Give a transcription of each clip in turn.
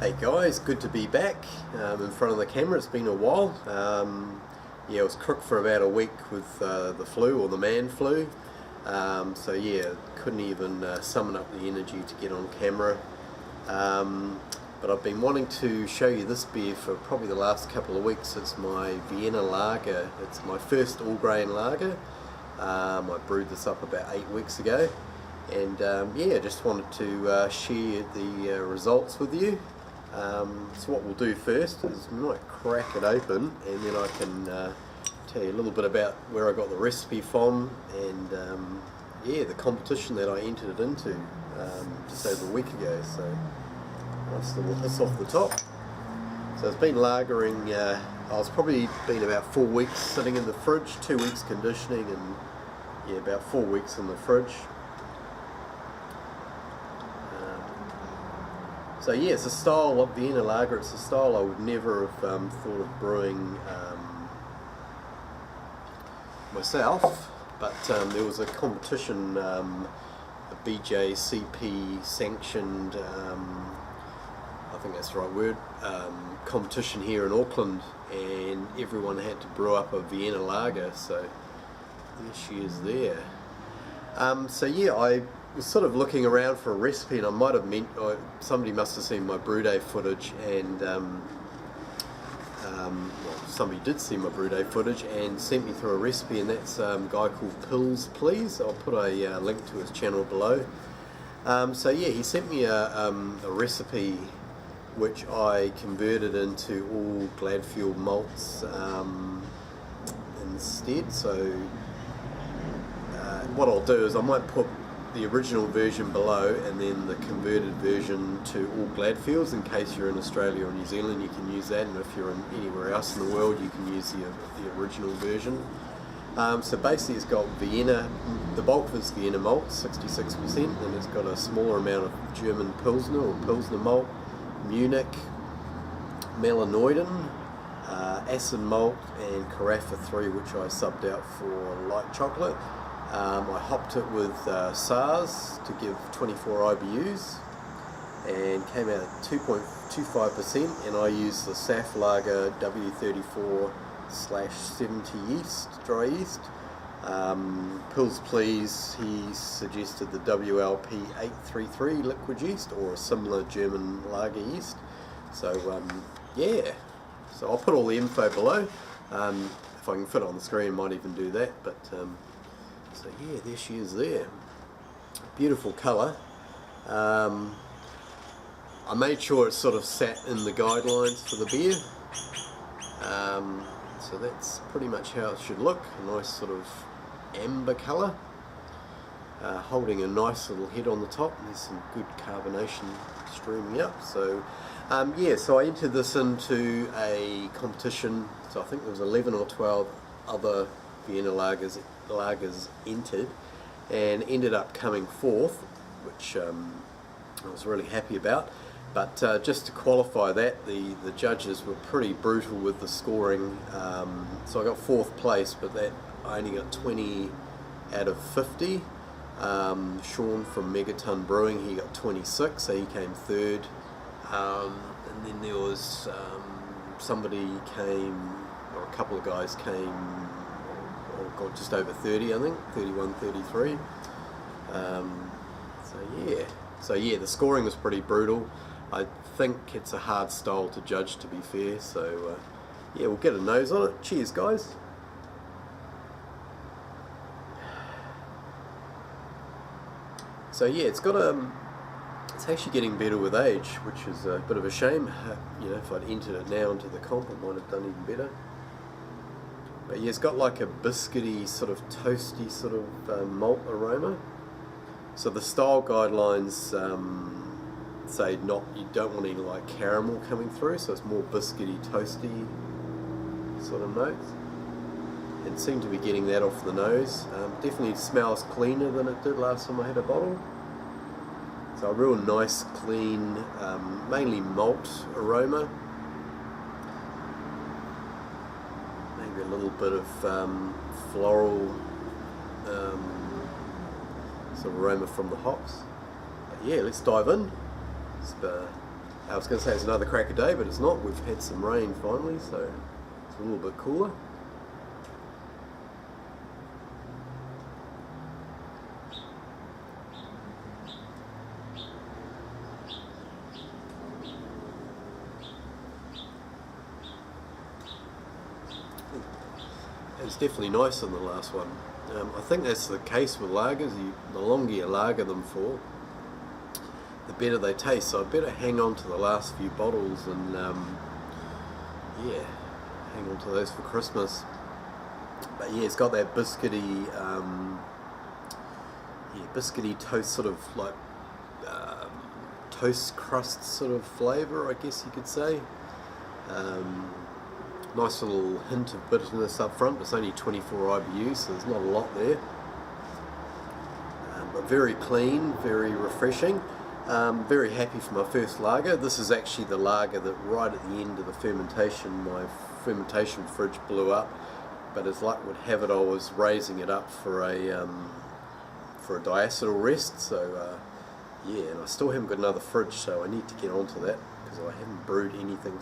Hey guys, good to be back in front of the camera. It's been a while. Yeah, I was crook for about a week with the flu, or the man flu. So yeah, couldn't even summon up the energy to get on camera. But I've been wanting to show you this beer for probably the last couple of weeks. It's my Vienna lager. It's my first all-grain lager. I brewed this up about 8 weeks ago. And yeah, just wanted to share the results with you. So what we'll do first is we might crack it open, and then I can tell you a little bit about where I got the recipe from, and yeah, the competition that I entered it into just over a week ago. So nice little hiss off the top. So it's been lagering, it's probably been about 4 weeks sitting in the fridge, 2 weeks conditioning, and yeah, about 4 weeks in the fridge. So yeah, it's a style of Vienna lager. It's a style I would never have thought of brewing myself, but there was a competition, a BJCP sanctioned, I think that's the right word, competition here in Auckland, and everyone had to brew up a Vienna lager, so there she is there. So yeah, I was sort of looking around for a recipe, and I might have somebody must have seen my brew day footage, and well, somebody did see my brew day footage and sent me through a recipe, and that's a guy called PilsPlease. I'll put a link to his channel below. So yeah, he sent me a recipe which I converted into all Gladfields malts instead. So what I'll do is I might put the original version below and then the converted version to all Gladfields. In case you're in Australia or New Zealand, you can use that, and if you're in anywhere else in the world, you can use the original version. So basically it's got Vienna, the bulk of it's Vienna malt, 66%, and it's got a smaller amount of German Pilsner or Pilsner malt, Munich, Melanoiden, acid malt, and Carafa 3, which I subbed out for light chocolate. I hopped it with Saaz to give 24 IBUs, and came out at 2.25%, and I used the SAF Lager W34/70 yeast, dry yeast. PilsPlease, he suggested the WLP 833 liquid yeast, or a similar German lager yeast. So yeah, so I'll put all the info below. If I can fit it on the screen, I might even do that, but so yeah, there she is there. Beautiful colour. I made sure it sort of sat in the guidelines for the beer. So that's pretty much how it should look. A nice sort of amber colour. Holding a nice little head on the top. There's some good carbonation streaming up. So yeah, so I entered this into a competition. So I think there was 11 or 12 other Vienna lagers entered, and ended up coming fourth, which I was really happy about. But just to qualify that, the judges were pretty brutal with the scoring. So I got fourth place, but that I only got 20 out of 50. Sean from Megaton Brewing, he got 26, so he came third. And then there was somebody came, or a couple of guys came, got just over 30, I think, 31, 33. So yeah, the scoring was pretty brutal. I think it's a hard style to judge, to be fair, so yeah, we'll get a nose on it. Cheers, guys. So yeah, it's got it's actually getting better with age, which is a bit of a shame. You know, if I'd entered it now into the comp, it might have done even better. But yeah, it's got like a biscuity, sort of toasty sort of malt aroma. So the style guidelines say you don't want any like caramel coming through, so it's more biscuity, toasty sort of notes. It seemed to be getting that off the nose. Definitely smells cleaner than it did last time I had a bottle. So a real nice, clean, mainly malt aroma. Maybe a little bit of floral sort of aroma from the hops. But yeah, let's dive in. Just I was going to say it's another cracker day, but it's not. We've had some rain finally, so it's a little bit cooler. It's definitely nicer than the last one. I think that's the case with lagers. The longer you lager them for, the better they taste. So I better hang on to the last few bottles and yeah, hang on to those for Christmas. But yeah, it's got that biscuity, biscuity toast sort of like toast crust sort of flavour, I guess you could say. Nice little hint of bitterness up front. It's only 24 IBU, so there's not a lot there. But very clean, very refreshing. Very happy for my first lager. This is actually the lager that right at the end of the fermentation, my fermentation fridge blew up. But as luck would have it, I was raising it up for a diacetyl rest. So yeah, and I still haven't got another fridge, so I need to get onto that because I haven't brewed anything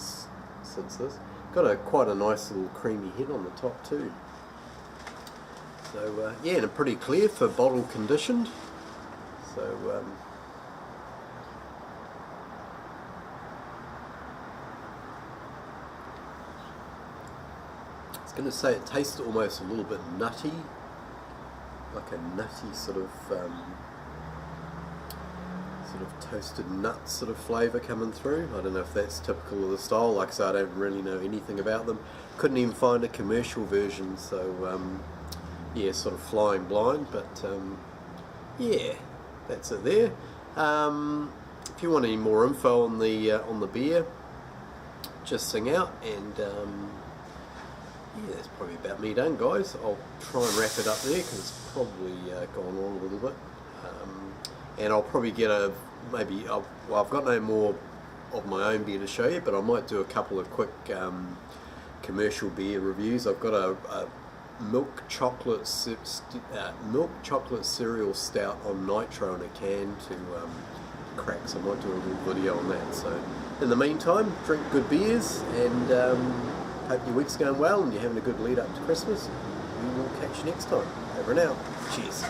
since this. Got quite a nice little creamy head on the top too. So yeah, and pretty clear for bottle conditioned. So I was going to say it tasted almost a little bit nutty, like a nutty sort of toasted nut sort of flavour coming through. I don't know if that's typical of the style. Like I said, I don't really know anything about them. Couldn't even find a commercial version, so yeah, sort of flying blind. But yeah, that's it there. If you want any more info on the beer, just sing out. And yeah, that's probably about me done, guys. I'll try and wrap it up there because it's probably gone on a little bit. And I'll probably get well, I've got no more of my own beer to show you, but I might do a couple of quick commercial beer reviews. I've got a milk chocolate cereal stout on nitro in a can to crack, so I might do a little video on that. So in the meantime, drink good beers, and hope your week's going well and you're having a good lead up to Christmas. We will catch you next time. Over and out. Cheers.